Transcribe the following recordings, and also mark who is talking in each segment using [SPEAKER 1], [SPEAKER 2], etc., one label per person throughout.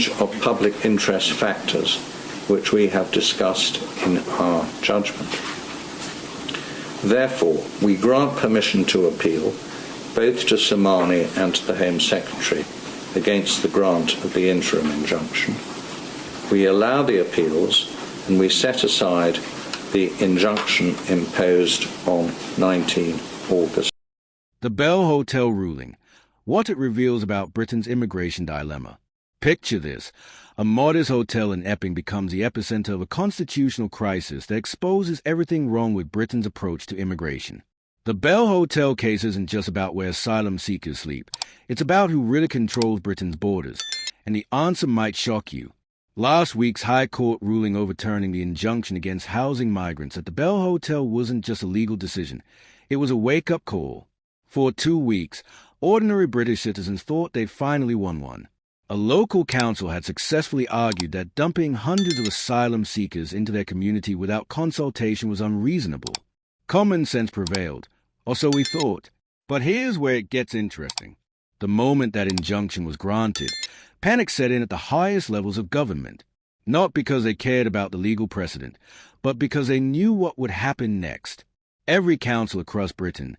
[SPEAKER 1] range of public interest factors which we have discussed in our judgment. Therefore, we grant permission to appeal both to Somani and to the Home Secretary against the grant of the interim injunction. We allow the appeals and we set aside the injunction imposed on 19 August.
[SPEAKER 2] The Bell Hotel ruling. What it reveals about Britain's immigration dilemma. Picture this. A modest hotel in Epping becomes the epicenter of a constitutional crisis that exposes everything wrong with Britain's approach to immigration. The Bell Hotel case isn't just about where asylum seekers sleep. It's about who really controls Britain's borders. And the answer might shock you. Last week's High Court ruling overturning the injunction against housing migrants at the Bell Hotel wasn't just a legal decision. It was a wake-up call. For 2 weeks, ordinary British citizens thought they'd finally won one. A local council had successfully argued that dumping hundreds of asylum seekers into their community without consultation was unreasonable. Common sense prevailed, or so we thought. But here's where it gets interesting. The moment that injunction was granted, panic set in at the highest levels of government. Not because they cared about the legal precedent, but because they knew what would happen next. Every council across Britain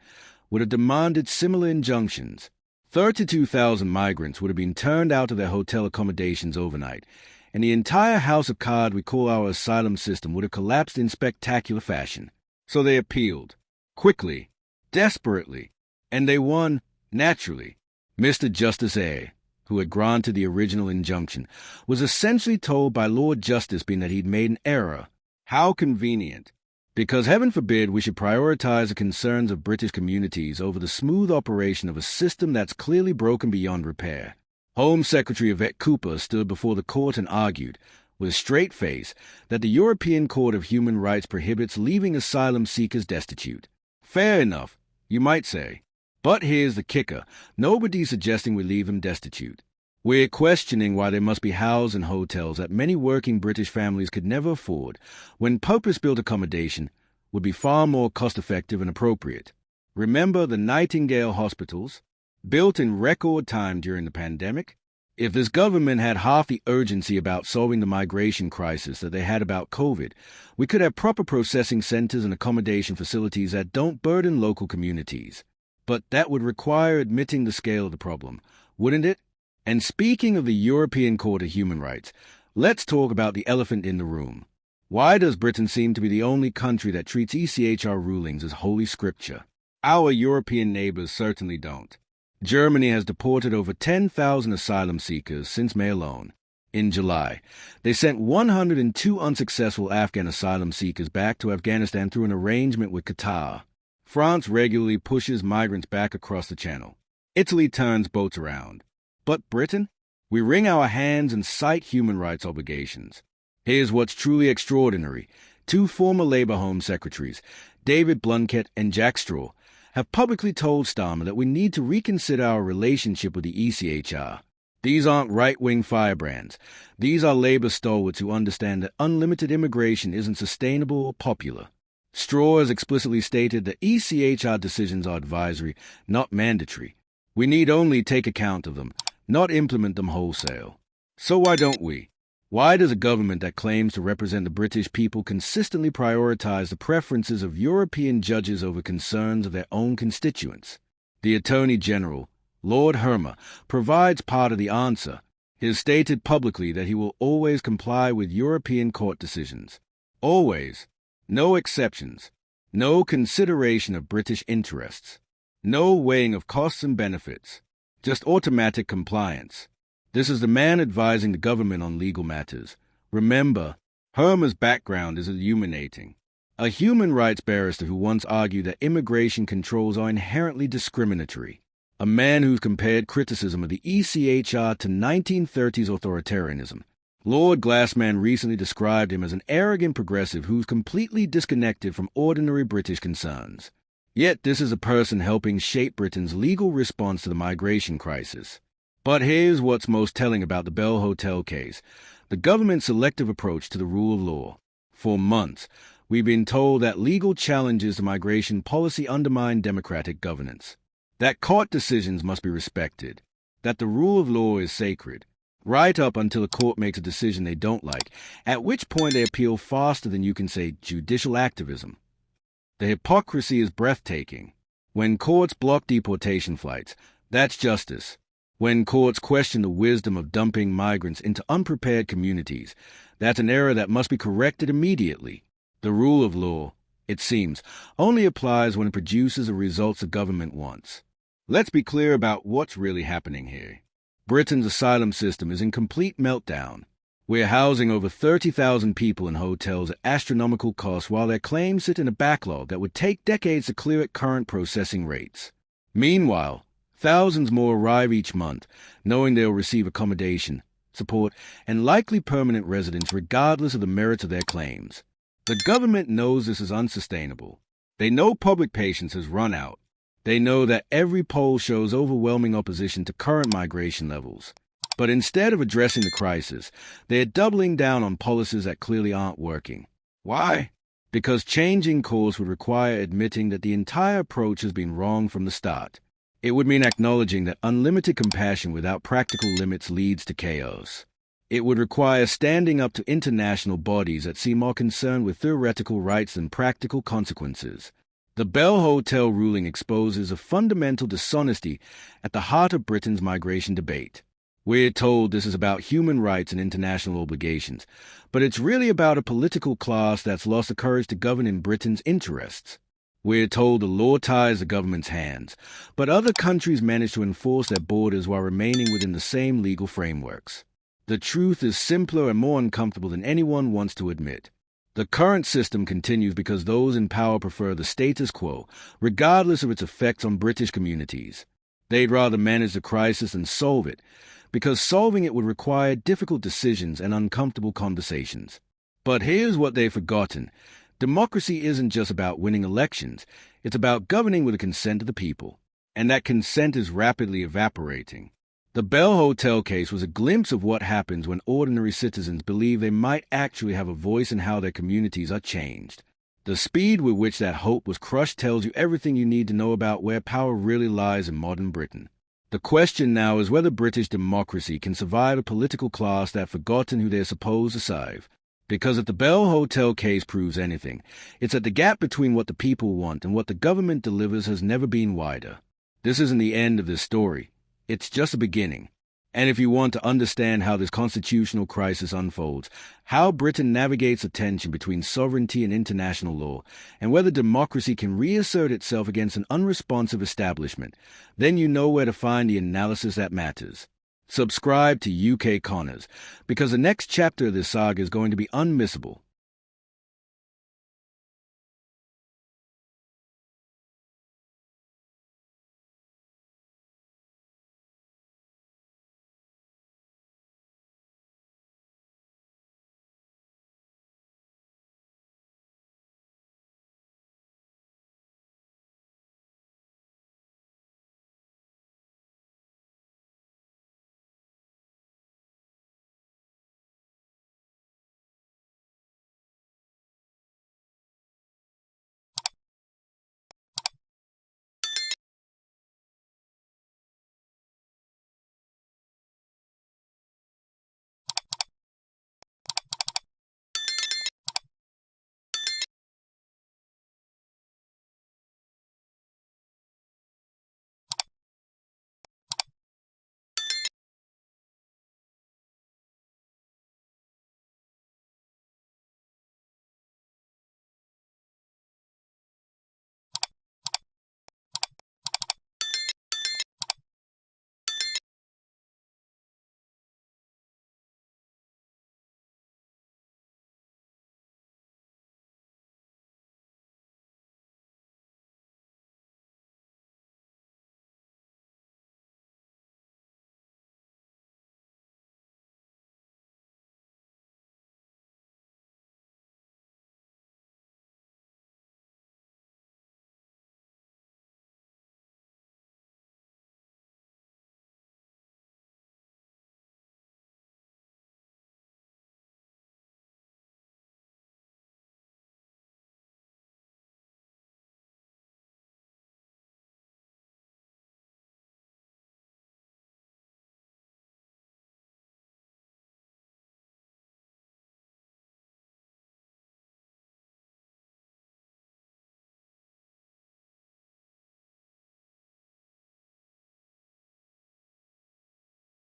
[SPEAKER 2] would have demanded similar injunctions. 32,000 migrants would have been turned out of their hotel accommodations overnight, and the entire house of cards we call our asylum system would have collapsed in spectacular fashion. So they appealed. Quickly. Desperately. And they won, naturally. Mr. Justice A, who had granted the original injunction, was essentially told by Lord Justice Bean that he'd made an error. How convenient. Because heaven forbid we should prioritize the concerns of British communities over the smooth operation of a system that's clearly broken beyond repair. Home Secretary Yvette Cooper stood before the court and argued, with a straight face, that the European Court of Human Rights prohibits leaving asylum seekers destitute. Fair enough, you might say. But here's the kicker. Nobody's suggesting we leave them destitute. We're questioning why they must be housed in hotels that many working British families could never afford, when purpose-built accommodation would be far more cost-effective and appropriate. Remember the Nightingale hospitals, built in record time during the pandemic? If this government had half the urgency about solving the migration crisis that they had about COVID, we could have proper processing centers and accommodation facilities that don't burden local communities. But that would require admitting the scale of the problem, wouldn't it? And speaking of the European Court of Human Rights, let's talk about the elephant in the room. Why does Britain seem to be the only country that treats ECHR rulings as holy scripture? Our European neighbors certainly don't. Germany has deported over 10,000 asylum seekers since May alone. In July, they sent 102 unsuccessful Afghan asylum seekers back to Afghanistan through an arrangement with Qatar. France regularly pushes migrants back across the Channel. Italy turns boats around. But Britain? We wring our hands and cite human rights obligations. Here's what's truly extraordinary. 2 former Labour Home Secretaries, David Blunkett and Jack Straw, have publicly told Starmer that we need to reconsider our relationship with the ECHR. These aren't right-wing firebrands. These are Labour stalwarts who understand that unlimited immigration isn't sustainable or popular. Straw has explicitly stated that ECHR decisions are advisory, not mandatory. We need only take account of them, not implement them wholesale. So why don't we? Why does a government that claims to represent the British people consistently prioritize the preferences of European judges over concerns of their own constituents? The Attorney General, Lord Hermer, provides part of the answer. He has stated publicly that he will always comply with European court decisions. Always. No exceptions. No consideration of British interests. No weighing of costs and benefits. Just automatic compliance. This is the man advising the government on legal matters. Remember, Hermer's background is illuminating. A human rights barrister who once argued that immigration controls are inherently discriminatory. A man who's compared criticism of the ECHR to 1930s authoritarianism. Lord Glassman recently described him as an arrogant progressive who's completely disconnected from ordinary British concerns. Yet this is a person helping shape Britain's legal response to the migration crisis. But here's what's most telling about the Bell Hotel case: the government's selective approach to the rule of law. For months, we've been told that legal challenges to migration policy undermine democratic governance, that court decisions must be respected, that the rule of law is sacred. right up until a court makes a decision they don't like, at which point they appeal faster than you can say judicial activism. The hypocrisy is breathtaking. When courts block deportation flights, that's justice. When courts question the wisdom of dumping migrants into unprepared communities, that's an error that must be corrected immediately. The rule of law, it seems, only applies when it produces the results the government wants. Let's be clear about what's really happening here. Britain's asylum system is in complete meltdown. We're housing over 30,000 people in hotels at astronomical costs while their claims sit in a backlog that would take decades to clear at current processing rates. Meanwhile, thousands more arrive each month, knowing they'll receive accommodation, support, and likely permanent residence regardless of the merits of their claims. The government knows this is unsustainable. They know public patience has run out. They know that every poll shows overwhelming opposition to current migration levels. But instead of addressing the crisis, they're doubling down on policies that clearly aren't working. Why? Because changing course would require admitting that the entire approach has been wrong from the start. It would mean acknowledging that unlimited compassion without practical limits leads to chaos. It would require standing up to international bodies that seem more concerned with theoretical rights than practical consequences. The Bell Hotel ruling exposes a fundamental dishonesty at the heart of Britain's migration debate. We're told this is about human rights and international obligations, but it's really about a political class that's lost the courage to govern in Britain's interests. We're told the law ties the government's hands, but other countries manage to enforce their borders while remaining within the same legal frameworks. The truth is simpler and more uncomfortable than anyone wants to admit. The current system continues because those in power prefer the status quo, regardless of its effects on British communities. They'd rather manage the crisis than solve it, because solving it would require difficult decisions and uncomfortable conversations. But here's what they've forgotten. Democracy isn't just about winning elections. It's about governing with the consent of the people. And that consent is rapidly evaporating. The Bell Hotel case was a glimpse of what happens when ordinary citizens believe they might actually have a voice in how their communities are changed. The speed with which that hope was crushed tells you everything you need to know about where power really lies in modern Britain. The question now is whether British democracy can survive a political class that's forgotten who they're supposed to serve. Because if the Bell Hotel case proves anything, it's that the gap between what the people want and what the government delivers has never been wider. This isn't the end of this story. It's just a beginning. And if you want to understand how this constitutional crisis unfolds, how Britain navigates the tension between sovereignty and international law, and whether democracy can reassert itself against an unresponsive establishment, then you know where to find the analysis that matters. Subscribe to UK Connors, because the next chapter of this saga is going to be unmissable.